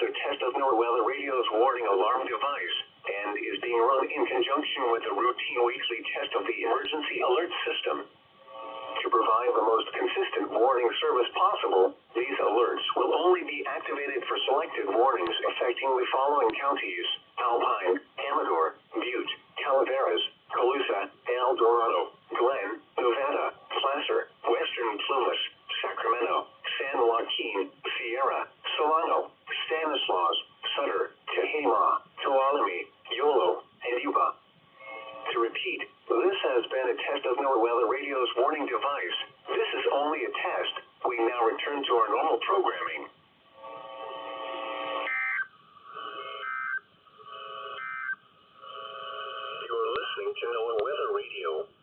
a test of NOAA Weather Radio's warning alarm device and is being run in conjunction with the routine weekly test of the emergency alert system. To provide the most consistent warning service possible, these alerts will only be activated for selected warnings affecting the following counties: Alpine, Amador, Butte, Calaveras, Colusa, El Dorado, Glenn, Nevada, Placer, Western Plumas, Sacramento, San Joaquin, Sierra, Solano, Stanislaus, Sutter, Tehama, Tuolumne, Yolo, and Yuba. To repeat, this has been a test of NOAA Weather Radio's warning device. This is only a test. We now return to our normal programming. You're listening to NOAA Weather Radio.